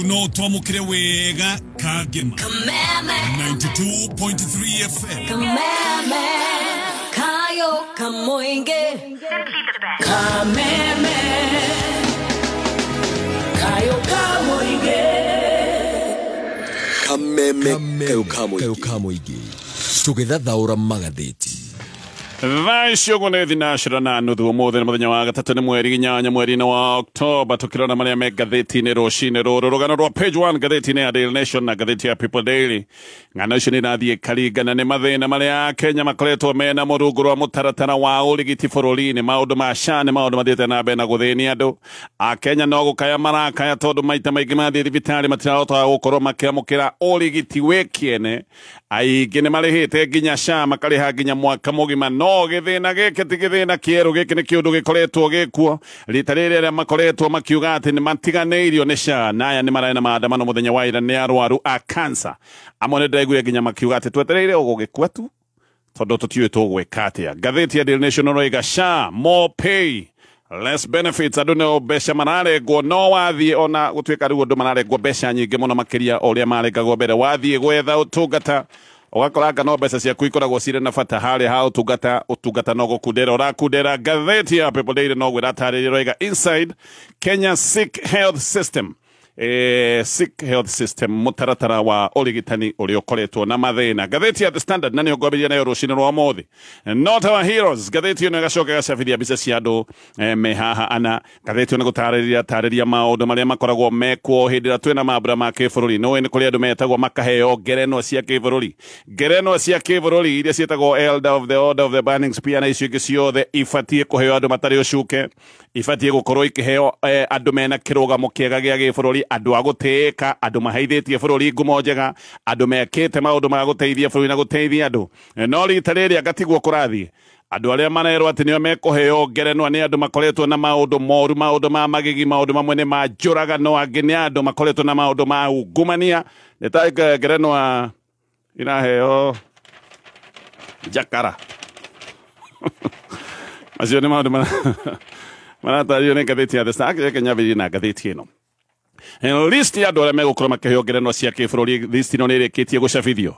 No twamukire wega kagema 92.3 FM Kameme kayo kamoinge Kameme kayo kamoinge kayo kamoinge tugethathaura magatheti Vaisho gonethi nashira na nuthu umuthi ni muthenya wa gatatu ni mweri inyanya mweri wa Oktoba tukirona maria me gatheti-ini rucini ruru rugano rwa page 1 gatheti-ini ya Daily Nation na gatheti ya People Daily ng'ano icio nirathie karingana ni mathina maria Kenya makoretwo mena murungu rwa mutaratara wa urigiti bururi-ini maundu ma SHA ni maundu mathiete na mbere na guthĩnia andu a Kenya no gukaya marakaya tondu maita maingi mathie thibitari matirahota gukorwo makiamukira urigiti wekiene aingi ni marihite nginya SHA makariha nginya mwaka mugima no githina giki ti githina kieru giki ni kiundu gikoretwo gikuo rita riri aria makoretwo makiuga ati ni matiganeirio ni SHA naya ni maraina maandamano muthenya wa ira ni arwaru a cancer amwe ni ndaiguire nginya makiuga ati twetereire ugugikua tu tondu tutiuĩ tũgwĩka atĩa. Ngathĩti ya Daily Nation roiga SHA more pay less benefits andu no mbeca mararengwo no wathie ona gutuika riu andu mararengwo mbeca nyingi muno makiria uria marengagwo mbere wathie gwetha utungata ugakoranga no mbeca ciaku ikoragwo cirĩ na bata harĩa ha utungata no gukundera urakundera. Ngathĩti ya People Daily no gwĩratarĩria roiga inside Kenya sick health system sick health system mutaratara wa urigitani uria ukoretwo na mathina. Ngathĩti ya The Standard nani ngwambĩrĩria nayo rucini rwa mothi not our heroes. Ngathĩti ĩno ĩgacoka ĩgacabithia mbica cia andũ me haha ana. Ngathĩti ĩno gũtarĩria maũndũ marĩa makoragwo mekwo hĩndĩ ĩrĩa twĩna mambura ma kĩbũrũri. Nĩũĩ nĩ kũrĩ andũ metagwo makaheo ngerenwa cia kĩbũrũri. Ngerenwa cia kĩbũrũri iria ciĩtagwo Elder of the Order of the Burning Spear na icio ingĩ ciothe ibatiĩ kũheo andũ matarĩ ũcuke, ibatiĩ gũkorwo ikĩheo andũ mena kĩrũgamo kĩega gĩa gĩbũrũri, andũ a gũtĩĩka, andũ mahaithĩtie bũrũri ngumo njega, andũ mekĩte maũndũ ma gũteithia bũrũri na gũteithia andũ. No rita rĩrĩ ngatigwo kũrathiĩ andũ arĩa manerwo atĩ nĩo mekũheo ngerenwa nĩ andũ makoretwo na maũndũ moru, maũndũ ma magigi, maũndũ mamwe nĩ ma njũragano, angĩ nĩ andũ makoretwo na maũndũ ma ungumania. Nĩ ta ngerenwa iraheo Jakara acio nĩ maũndũ maratario nĩ ngathĩti ya The Standard. Kenya bĩrĩ na ngathĩti ĩno list ya andũ arĩa megũkorwo makĩheo ngerenwa cia kĩbũrũri. List ĩno nĩ ĩrĩkĩtie gũcabithio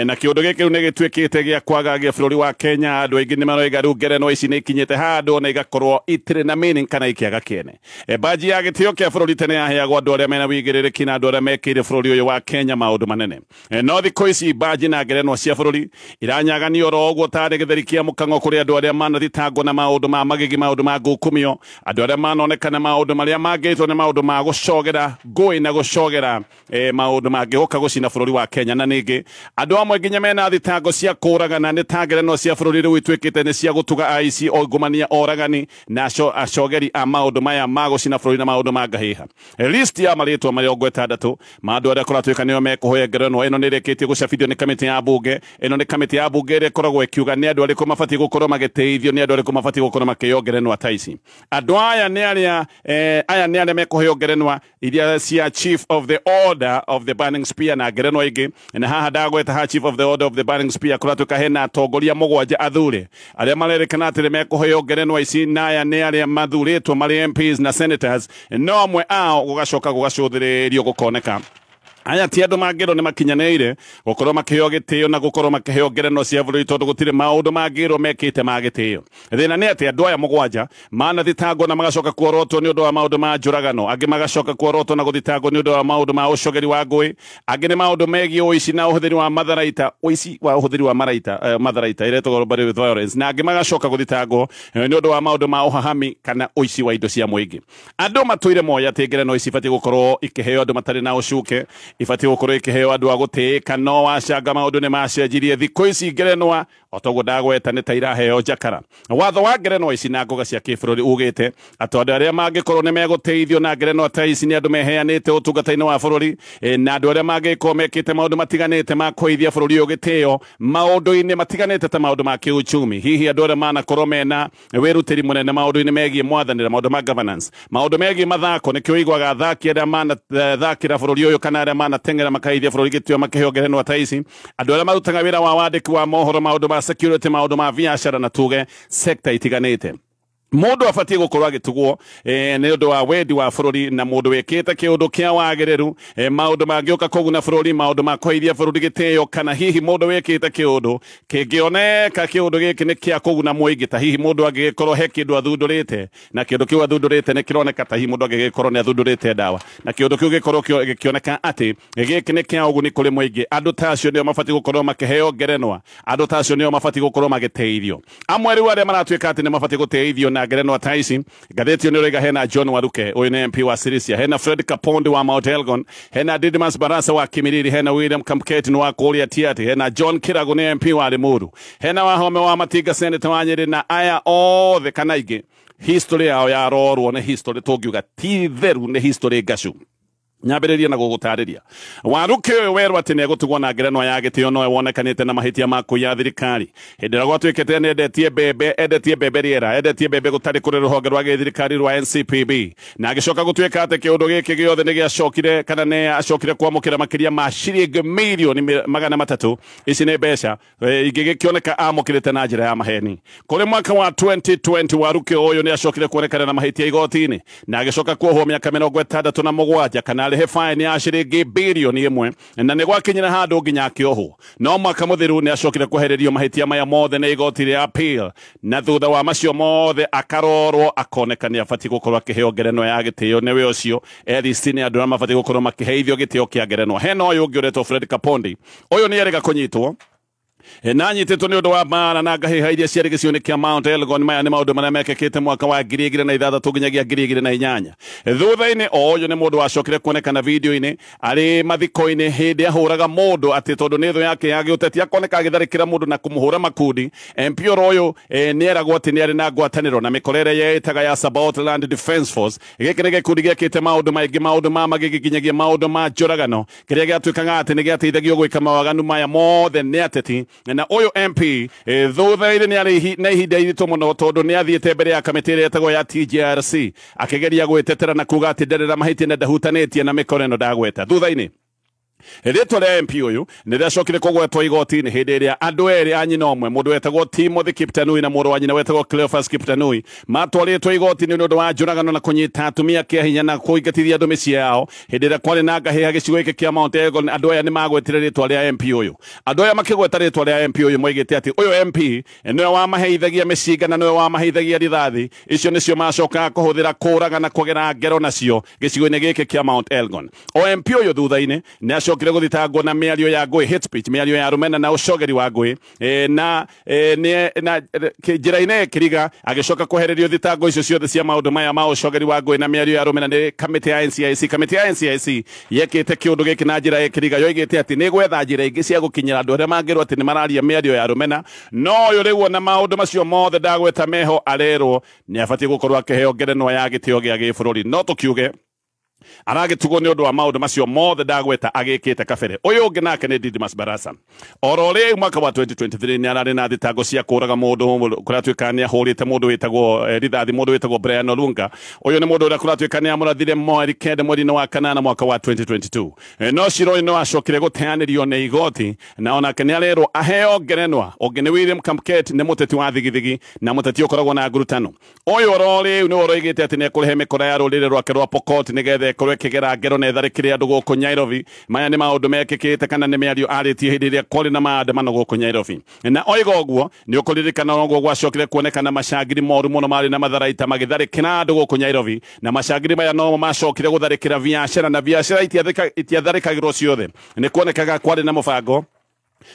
na kĩũndũ gĩkĩ rĩu nĩ gĩtuĩkĩte gĩa kwagagia bũrũri wa Kenya. Andũ aingĩ nĩ maroiga rĩu ngerenwa ici nĩ ikinyĩte handũ na igakorwo itirĩ na meaning kana ikĩaga kĩene. Baji ya gĩtĩo kĩa bũrũri tene yaheagwo andũ arĩa mena wĩigĩrĩrĩki na andũ arĩa mekĩire bũrũri ũyũ wa Kenya maũndũ manene. No thikũ ici baji na ngerenwa cia bũrũri iranyaganio oro ũguo tarĩ gĩtheri kĩa mũkang'o kũrĩ andũ arĩa manathitangwo na maũndũ ma magigi, maũndũ ma ngukumio, andũ arĩa manonekana maũndũ marĩa mangĩtwo nĩ maũndũ ma gũcogera ngũĩ na gũcogera maũndũ mangĩũka gũcina bũrũri wa Kenya. Na ningĩ andũ amwe nginya mena thitango cia kũragana nĩ ta ngerenwa cia bũrũri rĩu ituĩkĩte nĩ cia gũtuga aici, ongumania, oragani na acogeri a maũndũ maya ma gũcina bũrũri na maũndũ ma ngahĩha. List ya marĩtwa mĩrongo ĩtandatũ ma andũ arĩa kũratuĩka nĩo mekũhoya ngerenwa ĩno nĩ ĩrĩkĩtie gũcabithio nĩ kamĩtĩ ya mbunge. Ĩno nĩ kamĩtĩ ya mbunge ĩrĩa ĩkoragwo ĩkiuga nĩ andũ arĩkũ mabatiĩ gũkorwo magĩteithio, nĩ andũ arĩkũ mabatiĩ gũkorwo makĩheo ngerenwa ta ici. Andũ aya nĩ arĩa mekũheo ngerenwa iria cia Chief of the Order of the Burning Spear na ngerenwa ingĩ. Na haha ndagweta ha Chief of the Order of the Burning Spear kũratuĩka hena atongoria mũgwanja athure arĩa marerĩkana atĩ nĩ mekũheo ngerenwa ici, na aya nĩ arĩa mathurĩtwo marĩ MPs na senators, no amwe ao gũgacoka gũgacũthĩrĩrio gũkoneka aya ti andũ mangĩrwo nĩ makinyanĩire gũkorwo makĩheo gĩtĩo na gũkorwo makĩheo ngerenwa cia bũrũri tondũ gũtirĩ maũndũ mangĩrwo mekĩte ma gĩtĩo. Thĩna nĩ atĩ andũ aya mũgwanja manathitangwo na magacoka kuorotwo nĩ ũndũ wa maũndũ ma njũragano, angĩ magacoka kuorotwo na gũthitangwo nĩ ũndũ wa maũndũ ma ũcogeri wa ngũĩ, angĩ nĩ maũndũ megiĩ ũici na ũhũthĩri wa matharaita, ũici wa ũhũthĩri wa matharaita ĩrĩa ĩtagwo robbery with violence, na angĩ magacoka gũthitangwo nĩ ũndũ wa maũndũ ma ũhahami kana ũici wa indo cia mũingĩ. Andũ matũire moya atĩ ngerenwa ici ibatiĩ gũkorwo ikĩheo andũ matarĩ na ũcuke, ibatiĩ gũkorwo ikĩheo andũ a gũtĩĩka. No wacanga maũndũ nĩ macenjirie thikũ ici ngerenwa otoguo ndagweta nĩ ta iraheo Jakara. Watho wa ngerenwa ici na ngoga cia kĩbũrũri ugĩte atĩ andũ arĩa mangĩkorwo nĩ megũteithio na ngerenwa ta ici nĩ andũ meheanĩte ũtungata-inĩ wa bũrũri, na andũ arĩa mangĩkorwo mekĩte maũndũ matiganĩte ma kũheithia bũrũri ũyũ gĩtĩo maũndũ-inĩ matiganĩte ta maũndũ ma kĩuchumi. Hihi andũ arĩa manakorwo mena wĩrutĩri mũnene maũndũ-inĩ megiĩ mwathanĩra, maũndũ ma governance, maũndũ megiĩ mathako. Nĩkĩo ũiguaga athaki arĩa manathakĩra bũrũri ũyũ kana arĩa manateng'era makaheithia bũrũri gĩtĩo makĩheo ngerenwa ta ici, andũ arĩa marutaga wĩra wa wandĩki wa mohoro, maũndũ ma security, maũndũ ma biacara na tuge sector itiganĩte. mundu abatie gukorwo agitugwo ni undu wa wendi wa bururi na mundu wikite kiundu kia wagereru maundu mangioka kuguna bururi maundu ma kuhithia bururi gitio kana hihi mundu wikite kiundu kingioneka kiundu giki ni kia kuguna muingi ta hihi mundu agikorwo he kindu athundurite na kindu kiu athundurite ni kironeka ta hihi mundu agikorwo ni athundurite dawa na kindu kiu gikorwo gikioneka ati giki ni kia uguni kuri muingi andu ta acio nio mabati gukorwo makiheo ngerenwa andu ta acio nio mabati gukorwo magiteithio amwe riu aria maratuika ati ni mabati guteithio na ngerenwa ta ici gatheti ni riga hena John Waruke uyu ni MP wa Sirisia hena Fred Kapondi wa Mount Elgon hena Didmas Barasa wa Kimiriri hena William Kamketi wa Kuria Tiati hena John Kirago ni MP wa Limuru hena Wahome wa Matiga Senator wa Nyeri na aya othe kana ingi history yao ya rorwo ni history tungiuga ti theru ni history gacu nyambiriria na gugutariria Waruke werwa ati ni gutugwo na ngerenwa ya gitio no wonekanite na mahitia maku ya thirikari hindira gwatwikete ni endetie bebe riera endetie bebe gutari kuri ruhonge rwa thirikari rwa NCPB na agicoka gutwika ati kiundu giki giothe ni giacokire kana ni acokire kwamukira makiria ma ciringi milioni 300 ici ni mbeca ingigikioneka amukirite na njira ya maheni kuri mwaka wa 2020 Waruke uyu ni acokire kuonekana na mahitia igotini na agicoka kuohwo miaka 67 kana he fine ya ciringi bilioni imwe na ni gwakinyira handu nginya akiohwo no mwaka muthiru ni acokire kuhererio mahitia maya mothe ni igoti ria appeal na thutha wa macio mothe akarorwo akoneka ni abati gukorwo akiheo ngerenwa ya gitio niwe ucio Elistine andu na mabati gukorwo makiheithio gitio kia ngerenwa hena uyu ungi uretwo Fred Kapondi uyu ni erega kunyitwo na nyititwo ni undu wa mbara na ngahiha iria ciarĩ gĩcigo-inĩ kia Mount Elgon maya nĩ maũndũ marĩa mekĩkĩte mwaka wa 2006 nginyagia 2008 thutha-inĩ ũyũ nĩ mũndũ wacokire kuonekana video-inĩ arĩ mathiko-inĩ hĩndĩ ahũraga mũndũ atĩ tondũ nĩ thũ yake ya gĩũteti akoneka agĩtharĩkĩra mũndũ na kũmũhũra makundi MP ũyũ nĩ eragwo atĩ nĩ arĩ na ngwatanĩro na mĩkorere yeĩtaga ya Sabaot Land Defence Force gĩkĩ nĩ gĩkundi gĩkĩte maũndũ maingĩ maũndũ ma magĩginyagia maũndũ ma njũragano kĩrĩa gĩatuĩkaga atĩ nĩ gĩateithagio gwĩka mawaganu maya mothe nĩ ateti na uyu MP thutha-inĩ nĩ arĩ na ihinda iritũ mũno tondũ nĩ athiĩte mbere ya kamĩtĩ ĩrĩa ĩtagwo ya TJRC akĩgeria gwĩtetera na kuga atĩ ndarĩ na mahĩtia na ndahutanĩtie na mĩkora ĩno ndagweta thutha-inĩ rĩtwa rĩa MP ũyũ nĩ rĩacokire kũgwetwo igoti-inĩ hĩndĩ ĩrĩa andũ erĩ a nyina ũmwe mũndũ wetagwo Timothy Kiptanui na mũrũ wa nyina wetagwo Cleophas Kiptanui matwarĩtwo igoti-inĩ nĩ ũndũ wa njũragano na kũnyita atumia kĩa hinya na kũingatithia andũ mĩciĩ yao hĩndĩ ĩrĩa kwarĩ na ngahĩha gĩcigo gĩkĩ kĩa Mount Elgon andũ aya nĩ magwetire rĩtwa rĩa MP ũyũ andũ aya makĩgweta rĩtwa rĩa MP ũyũ moigĩte atĩ ũyũ MP nĩwe wamaheithagia mĩcinga na nĩwe wamaheithagia rithathi icio nĩcio macokaga kũhũthĩra kũũraga na kũgera ngero nacio gĩcigo-inĩ gĩkĩ kĩa Mount Elgon o MP ũyũ thutha-inĩ nĩ acokire guthitangwo na mĩario ya ngũĩ hate speech mĩario ya rũmena na ũcogeri wa ngũĩ na njĩra-inĩ kĩriga agĩcoka kwehererio thitango icio ciothe cia maũndũ maya ma ũcogeri wa ngũĩ na mĩario ya rũmena nĩ kamĩtĩ ya NCIC kamĩtĩ ya NCIC yekĩte kĩũndũ gĩkĩ na njĩra kĩriga yoigĩte atĩ nĩ gwetha njĩra ingĩ cia gũkinyĩra andũ arĩa mangĩrwo atĩ nĩ mararia mĩario ya rũmena no ũyũ rĩu na maũndũ macio mothe ndagweta meho arerwo nĩ abatiĩ gũkorwo akĩheo ngerenwa ya gĩtĩo gĩa gĩbũrũri no tũkiuge aragĩtugwo nĩ ũndũ wa maũndũ macio mothe ndagweta agĩkĩte kabere ũyũ ũngĩ nake nĩ Didmas Barasa oro rĩu mwaka wa 2023 nĩ ararĩ na thitango cia kũraga mũndũ kũratuĩka nĩ ahũrĩte mũndũ wĩtagwo rithathi mũndũ wĩtagwo Brian Olunga ũyũ nĩ mũndũ ũrĩa kũratuĩka nĩ amũrathire mweri kenda mweri-inĩ wa kanana mwaka wa 2022 no ciro no acokire gũteanĩrio nĩ igoti na onake nĩ arerwo aheo ngerenwa ũngĩ nĩ William Kamket nĩ mũteti wa thigithigi na mũteti ũkoragwo na ngurutano ũyũ oro rĩu nĩ ũroigĩte atĩ nĩ ekũrehe mĩkora ya rũrĩrĩ rwake rwa Pokot nĩgetha korwe kigera ngero na itharĩkĩre andũ gũkũ Nairobi maya nĩ maũndũ mekĩkĩte kana nĩ mĩario arĩtie hĩndĩ ĩrĩa kwarĩ na maandamano gũkũ Nairobi na oiga ũguo nĩ ũkũririkana ũguo gwacokire kuonekana macangiri moru mũno marĩ na matharaita magĩtharĩkĩra andũ gũkũ Nairobi na macangiri maya no macokire gũtharĩkĩra biacara na biacara itiatharĩkagĩrwo ciothe nĩ kuonekaga kwarĩ na mũbango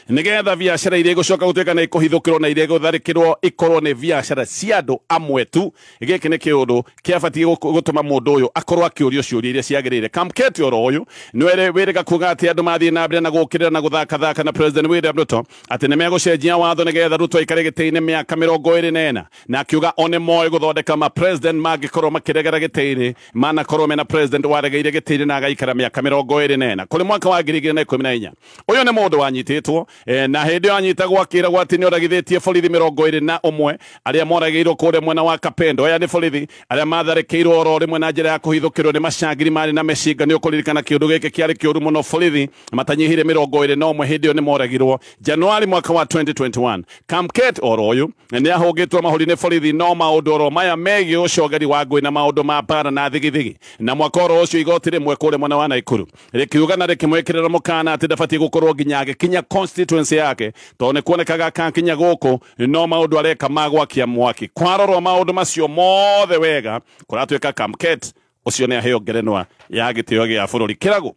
nigetha biacara iria igũcoka gũtuĩka na ikũhithũkĩrwo na iria igũtharĩkĩrwo ikorwo nĩ biacara cia andũ amwe tu gĩkĩ nĩ kĩũndũ kĩabatiĩ gũtũma mũndũ ũyũ akorwo akĩũrio ciũria iria ciagĩrĩire Kamket oro ũyũ nĩ wĩrĩga kuga atĩ andũ mathiĩ na mbere na gũkĩrĩra na gũthakathaka na President William Ruto atĩ nĩ megũcenjia watho nĩgetha Ruto aikare gĩtĩ-inĩ mĩaka 24 na akiuga one moĩ gũthondeka ma president mangĩkorwo makĩregera gĩtĩ-inĩ manakorwo mena president waregeire gĩtĩ-inĩ na agaikara mĩaka 24 kũrĩ mwaka wa 2014 ũyũ nĩ mũndũ wanyitĩtwo anyitwo na hindi anyitagwo akiragwo ati ni oragithitie borithi 21 aria moragiirwo kure mwena wa Kapendo. Aya ni borithi aria matharekeirwo oro rimwe na njira ya kuhithukirwo ni macangiri mari na mecinga. Ni ukuririkana kiundu giki kiari kiuru muno. Borithi matanyihire 21 hindi yo ni moragirwo Januari mwaka wa 2021. Kamket oro uyu ni ahugitwo mahuri ni borithi no maundu oro maya megi ucogeri wa ngui na maundu ma bara na thigithigi na mwaka oro ucio igoti rimwe kure mwena wa Naikuru rikiuga na rikimwikirira mukana ati ndabati gukorwo nginya kinya constituency yake to ne kuonekaga kankinya guku no maundu areka magwakia mwaki kwarorwo maundu macio mothe wega kuratwika Kamket ucio ni aheo ngerenwa ya gitio gia bururi kirago.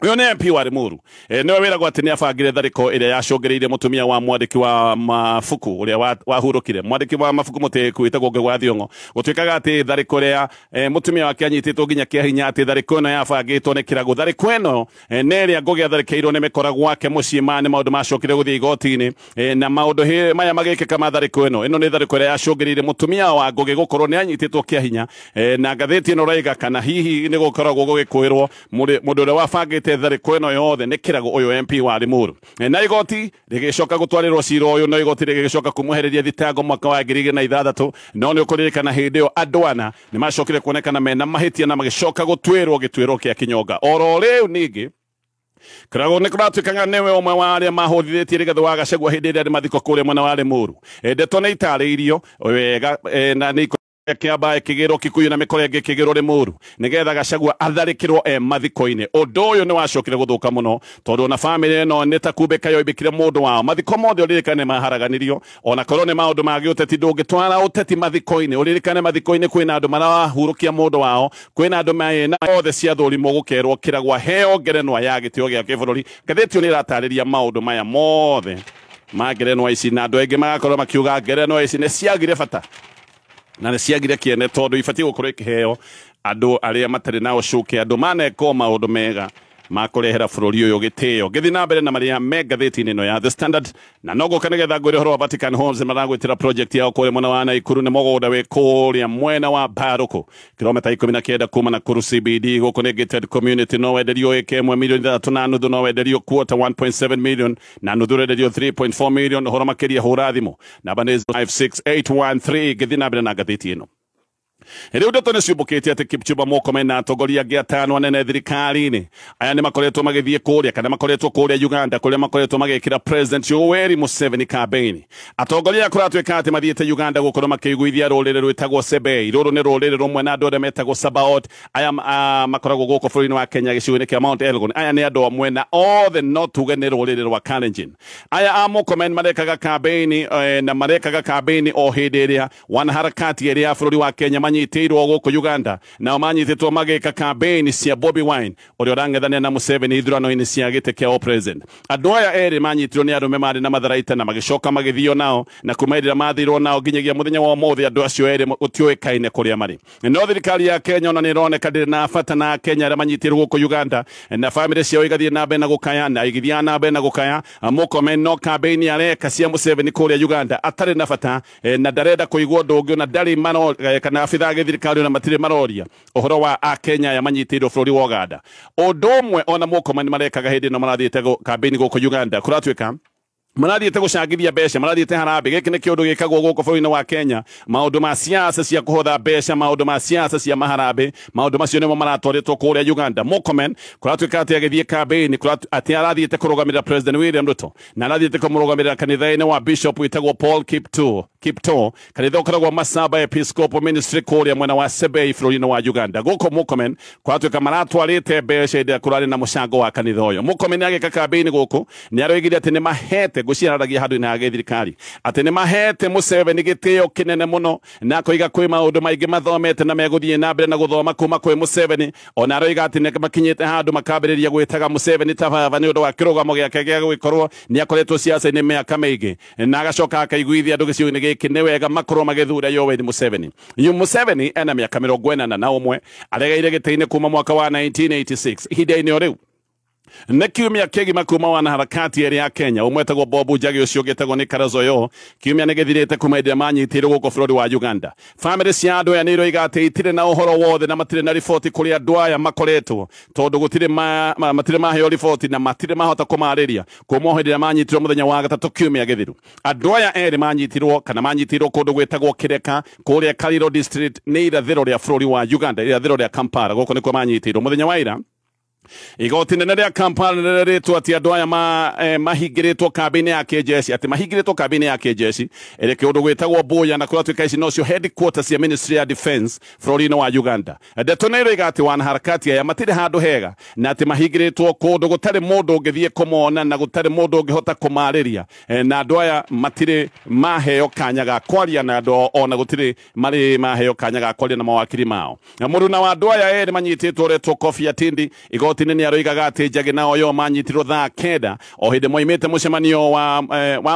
Uyo ni MP wa Limuru niwe wiragwo ati ni abangire thariko iria yacungereire mutumia wa mwandiki wa mafuku uria wahurukire mwandiki wa mafuku mutiku witagwo Ngegwa Thiongo gutwikaga ati thariko ria mutumia wake anyititwo nginya kiahinya ati thariko ino yabangitwo ni kirago. Thariko ino neria Ngugi atharikirwo ni mikora gwake mucii mani maundu macokire guthii igoti-ini na maundu maya magikika ma thariko ino ni thariko iria yacungereire mutumia wa Ngugi gukorwo ni anyititwo kiahinya na ngatheti ino raiga kana hihi ni gukoragwo gugikwirwo mundu uria wabangite thariko ino yothe ni kirago uyu MP wa Limuru na igoti rigicoka gutwarirwo cira uyu no igoti rigicoka kumwehereria thitango mwaka wa 2006 no ni ukuririkana hindi yo andwana ni macokire kuonekana mena mahitia na magicoka gutwirwo gitwiro kia kinyonga oro riu ningi kirago ni kuratwikanga niwe umwe wa aria mahuthithetie rigatho wa Gachagua hindi iria mathiko kuria mwena wa Limuru ndeto ni itariirio wega na ni kiamba kigiro Kikuyu na mikorenge kigiro Limuru nigetha Gachagua atharikirwo mathiko-ini. Undu uyu ni wacokire guthuka muno tondu na family no nitakumbika yo ibikire mundu wao mathiko mothe uririkane maharaganirio ona korwo ni maundu magi uteti ndungitwara uteti mathiko-ini uririkane mathiko-ini kwina andu marahurukia mundu wao kwina andu mena othe cia thurimo gukerwo Kiragwa heo ngerenwa ya gitio gia kibururi. Ngatheti ni iratariria maundu maya mothe ma ngerenwa ici na andu engi magakorwo makiuga ngerenwa ici ni ciagire bata na nä ciagire kiene tondu ibatiĩ gukorwo ikiheo andu aria matari na ucuke andu maneka maundu mega makurehera bururi uyu gitio. Ngithi na mbere na maria me ngatheti-ini ino ya The Standard na noguka nigetha ngwire horo wa Vatican Homes maragwitira project yao kuri mwena wa Naikuru ni mugunda wi kuria mwena wa Baruku kilomita 19 kuma Nakuru CBD guku ni gated community no wenderio eke 1 million 3 na nuthu no wenderio quarter 1.7 million na nuthu wenderio 3.4 million horo makiria hura thimu namba ni 56813. Ngithi na mbere na ngatheti ino riu ndeto ni ciumbukitie ati Kipchumba Murkomen na atongoria angi atano anene thirikari-ini aya ni makoretwo magithie kuria kana makoretwo kuria Uganda kuria makoretwo magikira President Yoweri Museveni campaign. Atongoria kuratwika ati mathiete Uganda gukorwo makiguithia rurire rwitagwo Sebei. Ruru ni rurire rumwe na andu aria metagwo Sabaot aya makoragwo guku bururi-ini wa Kenya gicigo-ini kia Mount Elgon. Aya ni andu amwe na othe no tuge ni rurire rwa Kalenjin. Aya a Murkomen marekaga campaign na marekaga campaign o hindi iria wanaharakati iria bururi wa Kenya manyitirwo guku Uganda na manyititwo magika campaign cia Bobi Wine uria urang'ethania na Museveni ithurano-ini cia gite kia president. Andu aya eri manyitirwo ni andu mari na matharaita na magicoka magithio nao na kumairira mathirwo nao nginyagia muthenya wa umuthi andu acio eri gutiuikaine kuria mari. No thirikari ya Kenya ona ni ironeka ndiri na bata na Kenya aria manyitirwo guku Uganda na family ciao igathie na mbere na gukaya na igithia na mbere na gukaya. Murkomen no campaign areka cia Museveni kuria Uganda atari na bata na ndarenda kuigwo ndungi na ndari mano kana abitha thirikari na matire maroria uhoro wa a Kenya ya manyitirwo bururi wa Uganda. Undu umwe ona Murkomen marekaga hindi no marathiete campaign guku Uganda kuratwika marathiete gucangithia mbeca marathiete harambe giki ni kiundu gikagwo guku bururi-ini wa Kenya maundu ma siasa cia kuhotha mbeca maundu ma siasa cia maharambe maundu macio nimo maratwaritwo kuria Uganda. Murkomen kuratwika ati agithie campaign ati arathiete kurugamira President William Ruto na arathiete kumurugamira kanitha-ini wa Bishop witagwo Paul Kipto kanitha ukoragwo Masaba Episcopal Ministry kuria mwena wa Sebei bururi-ini wa Uganda. Guku Murkomen kuratwika maratwarite mbeca iria kurari na mucango wa kanitha uyu. Murkomen agika campaign guku ni aroigire ati ni mahete guciararagia handu na thirikari ati ni mahete Museveni gitio kinene muno na koiga kwi maundu maingi mathomete na meguthie na mbere na guthoma kuma kwi Museveni ona aroiga ati ni makinyite handu makambiriria gwitaga Museveni ta baba ni undu wa kirugamo giake gia gwikorwo ni akoretwo siasa-ini miaka mingi na agacoka akaiguithia andu gicigo-ini giki ni wega makorwo magithura Yoweri Museveni. Museveni ena miaka 41 aregaire giti-ini kuma mwaka wa 1986 ihinda-ini o riu nä kiumia kä gima kuma wanaharakati ä rä ya Kenya å mwetagwo Bob Njagi å cio gä tagwo nä Karazoyo kiumia nä gä thirä te kuma ä manyitä rwo gå kå bå rå ri wa Uganda. Bamĩrĩ cia andå aya nä iroiga atä itirä na å horo wothe na matirä na riboti kå rä andå aya makoretwo tondå matirä maheo riboti na matirä mahota kå marä ria kuma hä ndä ä rä a manyitirwo må thenya wa gatatå kiumia gä thiru. Andå aya erä manyitirwo kana manyitirwo kå ndå gwä tagwo kä reka kå rä a Kariro district nä irathä ro rä a bå rå ri wa Uganda, irathä ro rä a Kampala gå kå nä kuo manyitirwo må thenya wa ira. Igoti nene rĩa Kampala nĩrĩrĩtwo atĩ andũ aya mahingĩrĩtwo kambĩ-inĩ ya kĩnjeci, atĩ mahingĩrĩtwo kambĩ-inĩ ya kĩnjeci ĩrĩ kĩũndũ gwĩtagwo Buya, na kũratuĩka ici nocio headquarters ya Ministry ya Defence bũrũri-inĩ wa Uganda. Ndeto nĩiroiga atĩ wanaharakati aya matirĩ handũ hega na atĩ mahingĩrĩtwo kũndũ gũtarĩ mũndũ ũngĩthiĩ kũmona na gũtarĩ mũndũ ũngĩhota kũmarĩria, na andũ aya matirĩ maheo kanya ga kwaria na andũ ona gũtirĩ marĩ maheo kanya ga kwaria na mawakiri mao. Mũruna wa andũ aya erĩ manyitĩtwo ũretwo Kofi Atindi. Igoti nini aroigaga atä Njagi na Oyo manyitirwo thaa kenda o hĩndĩ moimĩte mũcemanio wa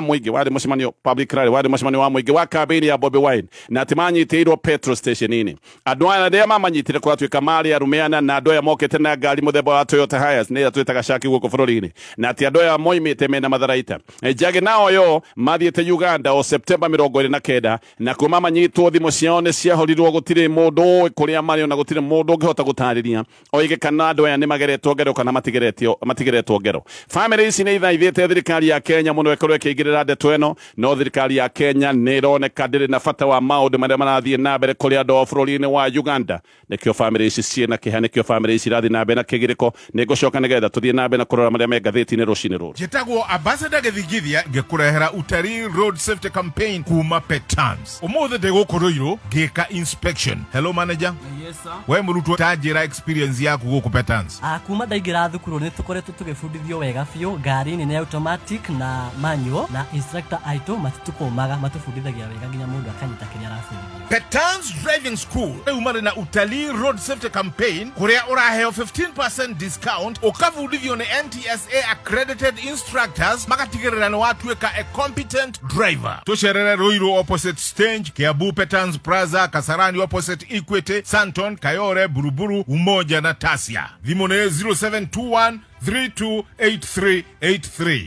mũingĩ, warĩ mũcemanio public rally, warĩ mũcemanio wa mũingĩ wa kambĩ-inĩ ya Bobi Wine, na atĩ manyitĩirwo petrol station-inĩ. Andũ aya rĩrĩa mamanyitire kũratuĩka marĩ arumeana na andũ aya mokĩte na ngari mũthemba wa Toyota Hiace nĩ twĩtaga caki gũkũ bũrũri-inĩ, na atĩ andũ aya moimĩte mena matharaita. Njagi na Oyo mathiĩte Uganda o Septemba 29 na kuma manyitwo thimũ ciao nĩ ciahorirwo, gũtirĩ mũndũ kũrĩa marĩ ona gũtirĩ mũndũ ũngĩhota gũtarĩria oige kana andũ aya nĩ mageretwo ngero kana matigeretwo ngero. Bamĩrĩ ici nĩ ithaithĩte thirikari ya Kenya mũno ĩkorwo ĩkĩingĩrĩra ndeto ĩno, no thirikari ya Kenya nĩ ĩroneka ndĩrĩ na bata wa maũndũ marĩa marathiĩ na mbere kũrĩ andũ a bũrũri-inĩ wa Uganda. Nĩkĩo bamĩrĩ ici ciĩna kĩeha, nĩkĩo bamĩrĩ ici irathiĩ na mbere na kĩgirĩko. Nĩ ngũcoka nĩgetha tũthiĩ na mbere na kũrora marĩa me ngathĩti-inĩ rũcinĩ rũrũ. Njĩtagwo Ambassador Gĩthigithia ngĩkũrehera Utalii Road Safety Campaign kuma Petans. Ũmũthĩ ndĩgũkorwo irũ ngĩka inspection. Hello manager. Yes sir. We mũrutwo tanjĩra experience yaku gũkũ Petans. Kuma ndaingĩra thukuru nĩ tũkoretwo tũgĩbundithio wega biũ, ngari nene automatic na manual, na instructor aitũ matitũkũmaga, matũbundithagia wega nginya mũndũ akanyita kĩrĩa arabundithio. Petans Driving School rĩu marĩ na Utalii Road Safety Campaign kũrĩa ũraheo 15% discount ũkabundithio nĩ NTSA accredited instructors magatigĩrĩra nĩ watuĩka a competent driver. Tũcerere Ruiru opposite Stage, Kiambu Petans Plaza, Kasarani opposite Equity, Santon, Kayore, Buruburu, Umoja na Tasia. Thimũ nĩ 0721 328383.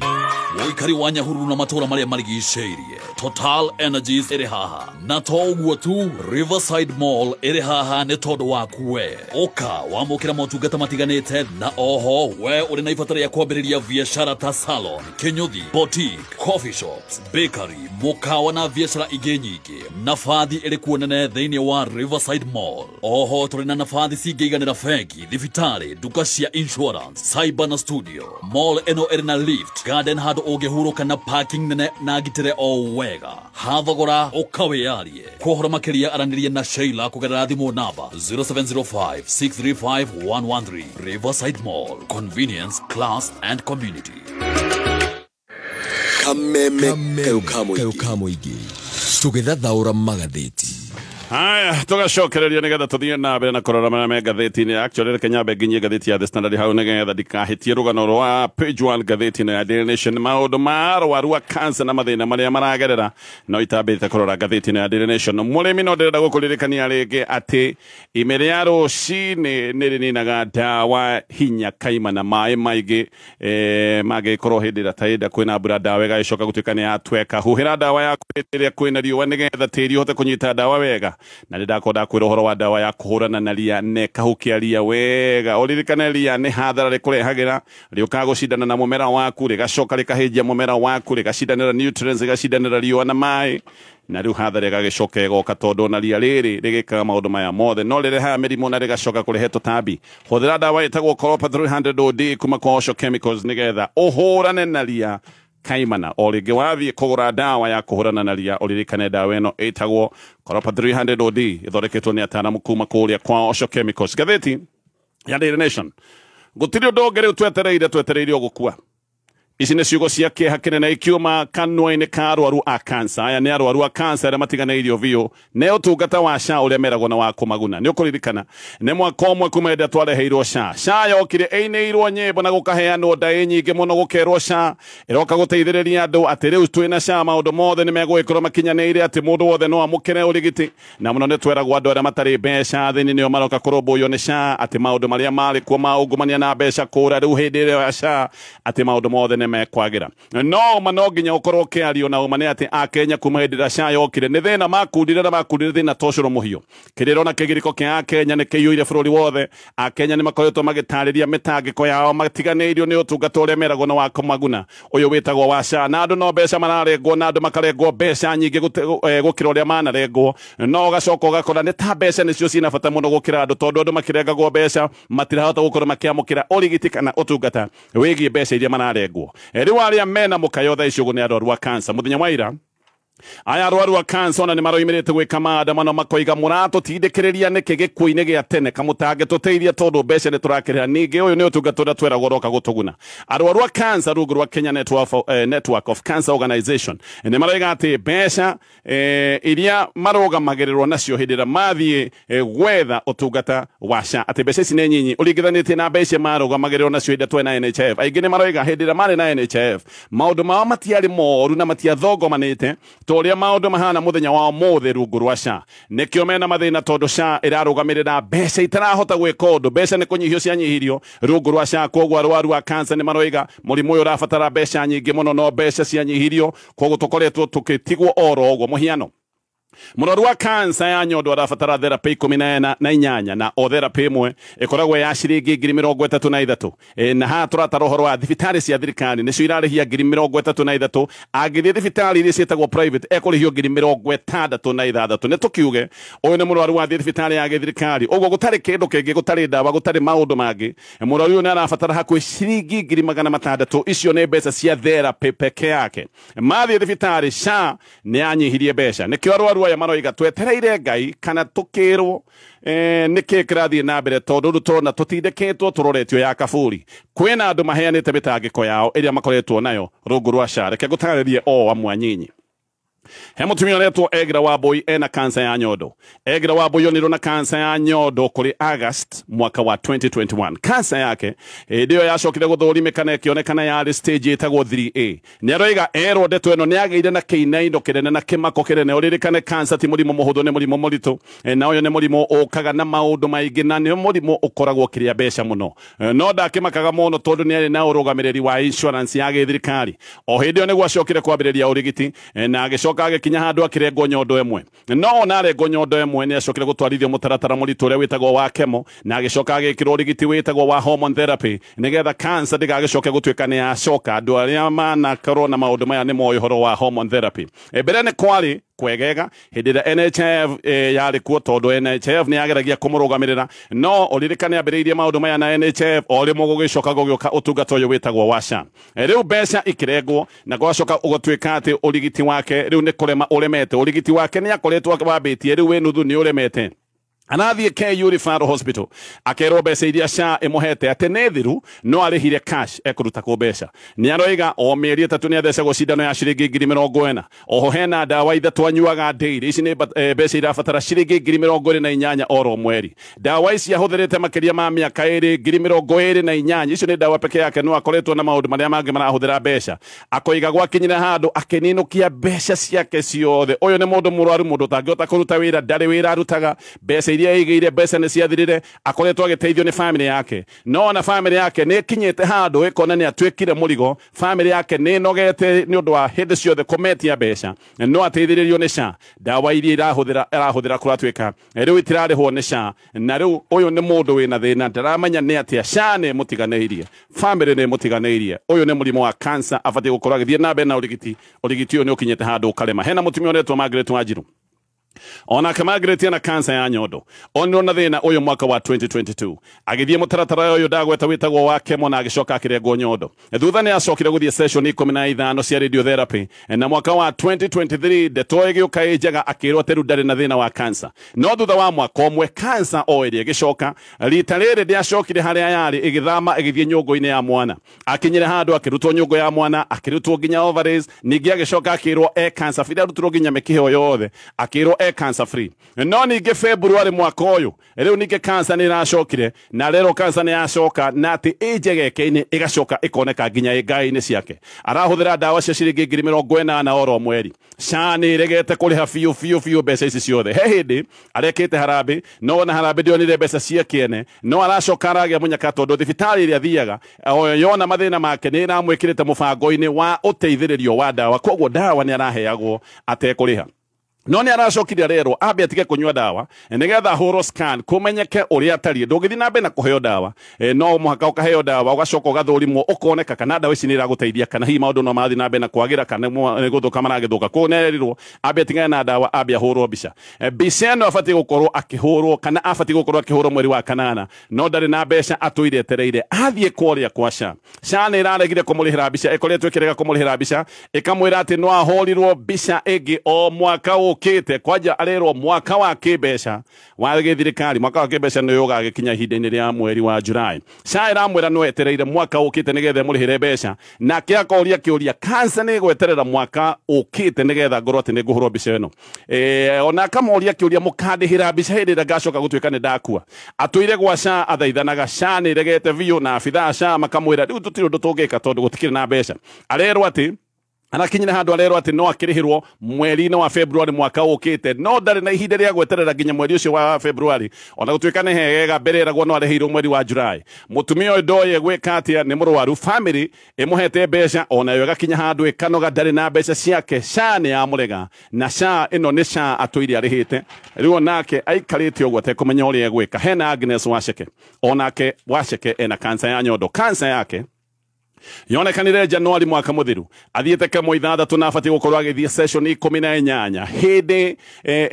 Woikari wa Nyahururu na matora maria marigicĩirie. Total Energies ĩrĩ haha. Na to ũguo tu, Riverside Mall ĩrĩ haha nĩ tondũ waku we. Ũka wamũkĩra motungata matiganĩte, na oho we ũrĩ na ibatara ya kwambĩrĩria biashara ta salon, kinyothi, boutique, coffee shops, bakery, mũkawa na biashara ingĩ nyingĩ. Nabathi ĩrĩ kuo nene thĩinĩ wa Riverside Mall. Oho tũrĩ na nabathi cingĩiganĩra bengi, thibitarĩ, nduka cia insurance, cyber na studio. Mall ĩno ĩrĩ na lift, garden handũ ũngĩhurũka na parking nene na ngitĩre o wega. Hathogora ũkawĩyarie. Kuohora makĩria aranĩria na Sheila kũgerera thimũ namba 0705-635-113. Riverside Mall, convenience, class and community. Kameme kayũ mũingĩ tũgĩthathaũra magathĩti. Haya, tugacokereria nigetha tuthie na mbere na kurora marĩa me ngathĩti-inĩ. Actually reke nyambe nginyie ngathĩti ya The Standard hau nigetha ndikahĩtie rũgano rwa page 1 ngathĩti-inĩ ya Daily Nation, maũndũ ma arwaru a cancer na mathĩna marĩa maragerera no itambĩte kurora ngathĩti-inĩ ya Daily Nation. Mũrĩmi no ndĩrenda gũkũririkania rĩngĩ atĩ ime rĩa rũcinĩ nĩ rĩninaga ndawa hinya kaima na maĩ maingĩ mangĩkorwo hĩndĩ ĩrĩa ta hĩndĩ kwĩna mbura ndawa ĩgagĩcoka gũtuĩka nĩ yatweka. Huhĩra ndawa yaku rĩrĩa kwĩna riũa nigetha tĩri ũhote kũnyita ndawa wega. Na ndakwenda kwĩra ũhoro wa ndawa ya kũhũrana na ria na ĩkahukia ria wega. Ũririkane ria nĩ hathara rĩkũrehagĩra, rĩũkaga gũcindana na mũmera waku, rĩgacoka rĩkahĩnjia mũmera waku, rĩgacindanĩra nutrients, rĩgacindanĩra riũa na maĩ, na rĩu hathara ĩgagĩcoka ĩgoka tondũ na ria rĩrĩ rĩgĩkaga maũndũ maya mothe no rĩrehaga mĩrimũ na rĩgacoka kũrehe tũtambi. Hũthĩra ndawa ĩtagwo Copper 300 OD kuma kwa Osho Chemicals nigetha ũhũrane na ria kaimana. O rĩngĩ wathiĩ kũgũra ndawa ya kũhũrana na ria, ũririkane ndawa ĩno ĩtagwo Copper 300 OD ĩthondeketwo nĩ ataaramu kuma kũrĩa kwa Osho Chemicals. Ngathĩti ya Daily Nation. Gũtirĩ ũndũ ũngĩ rĩu twetereire o gũkua. ici nĩ ciugo cia kĩeha kĩnene ikiuma kanua-inĩ ka arwaru a cancer. Aya nĩ arwaru a cancer arĩa matiganĩirio biũ nĩ ũtungata wa SHA ũrĩa meragwo na wa kũmaguna. Nĩ ũkũririkana nĩ mwaka ũmwe kuma hĩndĩ twareheirwo SHA. SHA yokire ĩinĩirwo nyĩmbo na gũkaheanwo ndaĩ nyingĩ mũno gũkerwo SHA ĩroka gũteithĩrĩria andũ atĩ rĩu twĩna SHA maũndũ mothe nĩ megũgĩkorwo makinyanĩire atĩ mũndũ wothe no amũkĩre ũrigiti, na mũno nĩ tweragwo andũ arĩa matarĩ mbeca thĩinĩ nĩo maroka kũrũmbũiyo nĩ SHA atĩ maũndũ marĩa marĩ kuo ma ungumania na mbeca kũra rĩu hĩndĩ ĩyo ya SHA atĩ maũndũ mothe nĩ mekwagira. No no nginya ukorwo ũkĩario na ũma nĩ atĩ Akenya kuma hĩndĩ ĩrĩa SHA yokire nĩ thĩna makundire na makundire thĩna tocoro mũhiũ. Kĩrĩro na kĩgirĩko kĩa Akenya nĩ kĩiyũire bũrũri wothe. Akenya nĩ makoretwo magĩtarĩria mĩtangĩko yao matiganĩirio nĩ ũtungata ũrĩa meragwo na wa kũmaguna ũyũ wĩtagwo wa SHA, na andũ no mbeca mararengwo na andũ makarengwo mbeca nyingĩ gũkĩra ũrĩa manarengwo, no ũgacoka ũgakora nĩ ta mbeca nĩcio ciĩna bata mũno gũkĩra andũ, tondũ andũ makĩrengagwo mbeca matirahota gũkorwo makĩamũkĩra ũrigiti kana ũtungata wĩgiĩ mbeca iria mararengwo. Rĩu arĩa mena mũkayo thaa ici ũguo nĩ arwaru a cancer. Mũthenya wa ira aya arwaru a cancer ona nĩ maroimĩrĩte gwĩka maandamano makoiga mũratũtindĩkĩrĩria nĩkĩ gĩkuũ-inĩ gĩa tene kamũtangĩtũteithia tondũ mbeca nĩ tũrakĩrĩha. Ningĩ ũyũ nĩ ũtungata ũrĩa tweragwo roka gũtũguna. Arwaru a cancer rungu rwa Kenya Network of Cancer Organization nĩ maroiga atĩ mbeca iria marũgamagĩrĩrwo nacio hĩndĩ ĩrĩa mathiĩ gwetha ũtungata wa SHA atĩ mbeca ici nĩ nyinyi ũringithanĩtie na mbeca marũgamagĩrĩrwo nacio hĩndĩ twena NHIF. Aingĩ nĩ maroiga hĩndĩ ĩrĩa marĩ na NHIF maũndũ mao matiarĩ moru na matiathongomanĩte toria maũndũ mahana mũthenya wa ũmũthĩ rungu rwa SHA. Nĩkĩo mena mathĩna tondũ SHA ĩrarũgamĩrĩra mbeca itarahota gwĩka ũndũ, mbeca nĩ kũnyihio cianyihirio rungu rwa SHA. Koguo arwaru a cancer nĩ maroiga mũrimũ ũyũ ũrabatara mbeca nyingĩ mũno no mbeca cianyihirio, koguo tũkoretwo tũkĩtigwo oro ũguo. Mũhiano mũrwaru wa cancer ya nyondo arabatara therapy 18 na o therapy ĩmwe ĩkoragwo ya ciringi 33,000. Na haha tũratara ũhoro wa thibitarĩ cia thirikari nĩcio irarĩhia 33,000. Angĩthiĩ thibitarĩ iria ciĩtagwo private ekũrĩhio 66,000. Nĩ tũkiuge ũyũ nĩ mũrwaru wathiĩ thibitarĩ ya gĩthirikari, ũguo gũtarĩ kĩndũ kĩngĩ, gũtarĩ ndawa, gũtarĩ maũndũ mangĩ. Mũrwaru ũyũ nĩ arabatara hakuhĩ ciringi 600,000. Icio nĩ mbeca cia therapy peke yake. Mathiĩ thibitarĩ SHA nĩ yanyihirie mbeca. Nĩkĩo arwaru aya maroiga twetereire Ngai kana tũkĩrwo nĩkĩ kĩrathiĩ na mbere, tondũ rĩu tũrona tũtindĩkĩtwo tũroretio ya kaburi. Kwĩna andũ maheanĩte mĩtangĩko yao ĩrĩa makoretwo nayo rungu rwa SHA. Reke ngũtarĩrie o amwe anyinyi. He mũtumia ũretwo Egira Wambui ena cancer ya nyondo. Egira Wambui onirwo na cancer ya nyondo kũrĩ August mwaka wa 2021. Cancer yake hĩndĩ ĩyo yacokire gũthũrimĩka na ĩkĩonekana yarĩ stage ĩtagwo 3A. Nĩ aroiga erwo ndeto ĩno nĩ agĩire na kĩinaino kĩnene na kĩmako kĩnene. Ũririkane cancer ti mũrimũ mũhũthũ, nĩ mũrimũ mũritũ, na ũyũ nĩ mũrimũ ũkaga na maũndũ maingĩ na nĩ mũrimũ ũkoragwo kĩrĩa mbeca mũno. No ndakĩmakaga mũno tondũ nĩ arĩ na ũrũgamĩrĩri wa insurance ya gĩthirikari. O hĩndĩ ĩyo nĩguo acokire kwambĩrĩria ũrigiti na agĩcoka agĩkinya handũ akĩrengwo nyondo ĩmwe. No na arengwo nyondo ĩmwe nĩ acokire gũtwarithio mũtaratara mũritũ ũrĩa wĩtagwo wa chemo na agĩcoka agĩkĩrwo ũrigiti wĩtagwo wa hormone therapy nĩgetha cancer ndĩgagĩcoke gũtuĩka nĩ yacoka. Andũ arĩa manakorwo na maũndũ maya nĩ moĩ ũhoro wa hormone therapy. Mbere nĩ kwarĩ kwegega hĩndĩ ĩrĩa NHIF yarĩ kuo, tondũ NHIF nĩ yageragia kũmũrũgamĩrĩra, no ũririkane ambĩrĩirie maũndũ maya na NHIF o rĩmwe gũgĩcoka gũgĩũka ũtungata ũyũ wĩtagwo wa SHA. Rĩu mbeca ikĩrengwo na gũgacoka ũgatuĩka atĩ ũrigiti wake rĩu nĩ kũrema ũremete. Ũrigiti wake nĩ akoretwo wambĩtie, rĩu wĩ nuthu nĩ ũremete. Anathiĩ KU Referral Hospital akerwo mbeca iria SHA ĩmũhete atĩ nĩ thiru, no arĩhire cash ekũruta kũ mbeca. Nĩ aroiga o mĩeri 3 nĩ athecagwo cindano ya ciringi 40,000. Oho hena ndawa ithatũ anyuaga daily. Ici nĩ mbeca irabatara ciringi 28,000 oro mweri. Ndawa ici ahũthĩrĩte makĩria ma mĩaka 28. Icio nĩ ndawa peke yake, no akoretwo na maũndũ marĩa mangĩ marahũthĩra mbeca. Akoiga gwakinyire handũ akĩninũkia mbeca ciake ciothe. Ũyũ nĩ mũndũ mũrwaru, mũndũ ũtangĩhota kũruta wĩra, ndarĩ wĩra arutaga, mbeca iria aigĩire mbeca nĩ ciathirire. Akoretwo agĩteithio nĩ family yake, no na family yake nĩ kinyĩte handũ ĩkona nĩ atuĩkire mũrigo. Family yake nĩ nogete nĩ ũndũ wa hĩndĩ ciothe kũmetia mbeca, no ateithĩrĩrio nĩ SHA. Ndawa iria arahũthĩra kũratuĩka rĩu itirarĩhwo nĩ SHA, na rĩu ũyũ nĩ mũndũ wĩna thĩna, ndaramenya nĩ atĩa SHA nĩ mũtiganĩirie, family nĩ mũtiganĩirie. Ũyũ nĩ mũrimũ wa cancer, abatiĩ gũkorwo agĩthiĩ na mbere na ũrigiti ũyũ nĩ ũkinyĩte handũ ũkarema. Hena mũtumia ũretwo Margaret Wanjiru. ona kamagreti na kansa ya nyondo ono na thina uyu mwaka wa 2022 agithie mutaratara uyu ndagweta witagwo wa kemo na agicoka akirengwo nyondo thutha ni acokire guthie session 15 cia radiotherapy na mwaka wa 2023 Ndeto giuka ejega akirwo teru ndari na thina wa kansa no thutha wa mwaka omwe kansa oerie gicoka rita riri ndiacokire haria yari igithama igithie nyungu-ini ya mwana akinyire handu akirutwo nyungu ya mwana akirutwo nginya ovaries ningi agicoka akirwo cancer free arutwo nginya mekihe yothe akirwo cancer free no ningi February mwaka uyu riu ningi cancer ni racokire na rero cancer ni yacoka na ati ijegeke-ini igacoka ikoneka nginya ingai-ini ciake arahuthira dawa cia ciringi 40,000 oro mweri cani regete kuriha fiu mbeca ici ciothe he hindi arekete harambe no na harambe ndionire mbeca cia kiene no aracoka aragia munyaka tondu thibitari iria thiaga yona mathina make ni iramwikirite mubango-ini wa uteithiririo wa dawa koguo dawa ni araheagwo atekuriha no ni aracokire rero ambe atige kunywa dawa nigetha horo scan kumenyeke uria atari ndungithi na na kuheo dawa no muhaka ukaheo dawa ugacoka ugathurimwo ukoneka kana dawa ici ni iraguteithia kana hi maundu no mathi na na kwagira kana guthuka maragithuka kunerirwo ambe atige na dawa ambe ahurwo bica bica no afati gukorwo akihurwo kana afati gukorwo akihurwo mweri wa kanana no ndari na mbeca atuire tereire athie kuria kwa sha ni iraregire kumurihira bica ikoretwo ikirega kumurihira bica ikamwira ati no ahorirwo bica igi o mwaka ukite kwaja arero mwaka wa kibeca wa githirikari mwaka wa kibeca no yoga gikinya ihinda-ini ria mweri wa July sha iramwira no etereire mwaka ukite nigetha murihire beca na kiakoria kiuria kansa ni gweterera mwaka ukite nigetha ngorwo ati ni nguhurwo bica ino ona kamoria kiuria mukandihira bica hindi ira ngacoka gutuika ni ndakua atuire gwa sha athaithanaga sha ni regete vio na abithaa sha makamwira riu tutiri undu tungika tondu gutikire na beca arero ati anakinyira handu arero ati no akirihirwo mweri-ini wa February mwaka ukite no ndari na ihinda ria gweterera nginya mweri ucio wa February ona gutuika ni hegega mbere eragwo no arihirwo mweri wa July mutumia uyu ndoye gwika atia ni murwaru family imuhete mbeca ona yo gakinya handu ikanoga ndari na mbeca ciake sha ni amurega na sha ino ni sha atuire arihite riu nake aikarite uguo atekumenya uria egwika hena Agnes Waceke onake Waceke ena kansa ya nyondo kansa yake yonekanire Januari mwaka muthiru athiete kemo ithathatu na afati gukorwo agithie session 18 hindi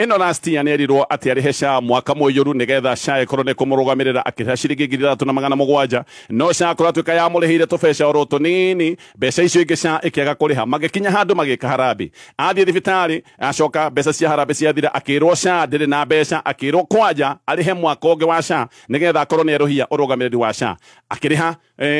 ino last year nerirwo ati arihe sha mwaka muyuru nigetha sha ikorwo ni kumurugamirira akiriha ciringi 3,700 no sha korwo atuika ya murihire tubeca oro tunini mbeca icio ingi sha ikiaga kuriha magikinya handu magika harambi athie thibitari acoka mbeca cia harambi ciathira akirwo sha ndiri na mbeca akirwo kwaja arihe mwaka ungi wa sha nigetha akorwo ni eruhia urugamiriri wa sha akiriha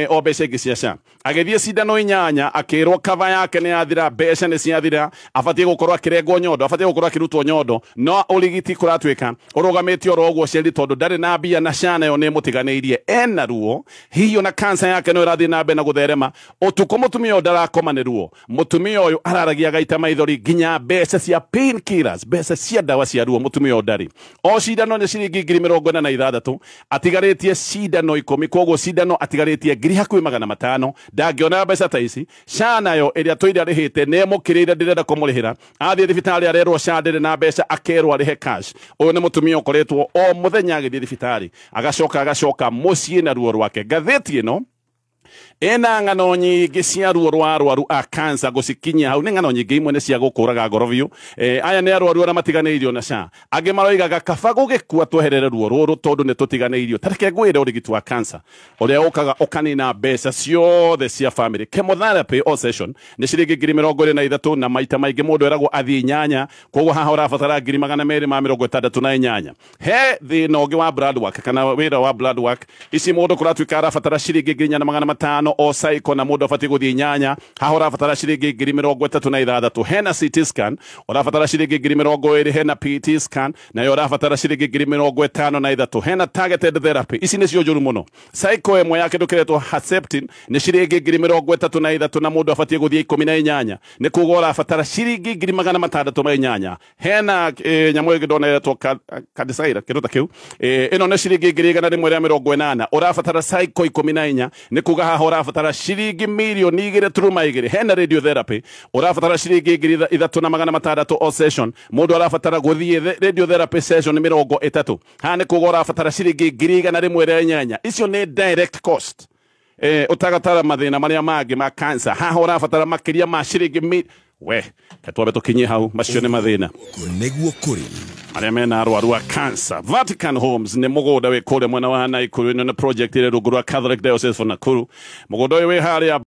o mbeca ingi cia sha agithie cindano 8 akirwo kava yake ni yathira mbeca ni ciathira afatie gukorwo akirengwo nyondo afatie gukorwo akirutwo nyondo no urigiti kuratuika urugamitio ro uguo cieri tondu ndari na mbia na cana yo ni mutiganeirie ena ruo hiyo na kansa yake no irathi na mbe na gutherema utuko mutumia ndarakoma ni ruo mutumia uyu araragia gaita maithori ginya mbeca cia pain killers mbeca cia dawa cia ruo mutumia ndari o cindano ni ciringi 46 atigaritie cindano 10 koguo cindano atigaritie 500 ndangiona mbeca ta ici sha nayo iria tũire arĩhĩte nĩ mũkĩrĩire ndĩrenda kũmũrĩhĩra athiĩ thibitarĩ arerwo sha ndĩrĩ na mbeca akerwo arĩhe cash ũyũ nĩ mũtumia ũkoretwo o mũthenya agĩthiĩ thibitarĩ agacoka mũciĩ na ruo rwake ngathĩti ĩno ena ngano nyingi cia ruo rwa arwaru a cancer gucikinyia hau ni ngano nyingi imwe ni cia gukuraga ngoro biu aya ni arwaru ara matiganeirio na sha angi maroigaga kaba gugikua tweherere ruo ruru tondu ni tutiganeirio tareke ngwire urigiti wa cancer uria ukaga ukanina mbeca ciothe cia family chemotherapy o session ni ciringi 23 na maita maingi mundu eragwo athii nyanya koguo haha urabatara 268 he thina ungi wa blood work kana wira wa blood work ici mundu kuratuika arabatara ciringi 500 o cycle na mundu afati guthii nyanya haha urabatara ciringi 36 hena CT scan urabatara ciringi 20 hena PT scan na yo urabatara ciringi 53 hena targeted therapy ici ni cio njuru muno cycle emwe yake ndukiretwo Herceptin ni ciringi 33 na mundu afati guthii 18 ni kugo urabatara ciringi 600 hena nyamu igi ndona iretwo Kadisaira kiruta kiu ino ni ciringi 180 urabatara cycle 14 ni kuga haha urabatara ciringi milioni 2.2 hena radiotherapy urabatara ciringi 3,600 o session mundu arabatara guthie radiotherapy session 30 haha ni kuga urabatara ciringi 1,108 icio ni direct cost utagatara mathina maria mangi ma cancer haha urabatara makiria ma ciringi we katwabe tukinye hau macio nĩ mathĩna nĩguo kũrĩ arĩa mena arwaru a cancer. Vatican Homes nĩ mũgũnda wĩ kũrĩa mwena wa Naikuru, ĩno nĩ project ĩrĩ rungu rwa Catholic Diocese of Nakuru. Mũgũnda ũyũ wĩ harĩa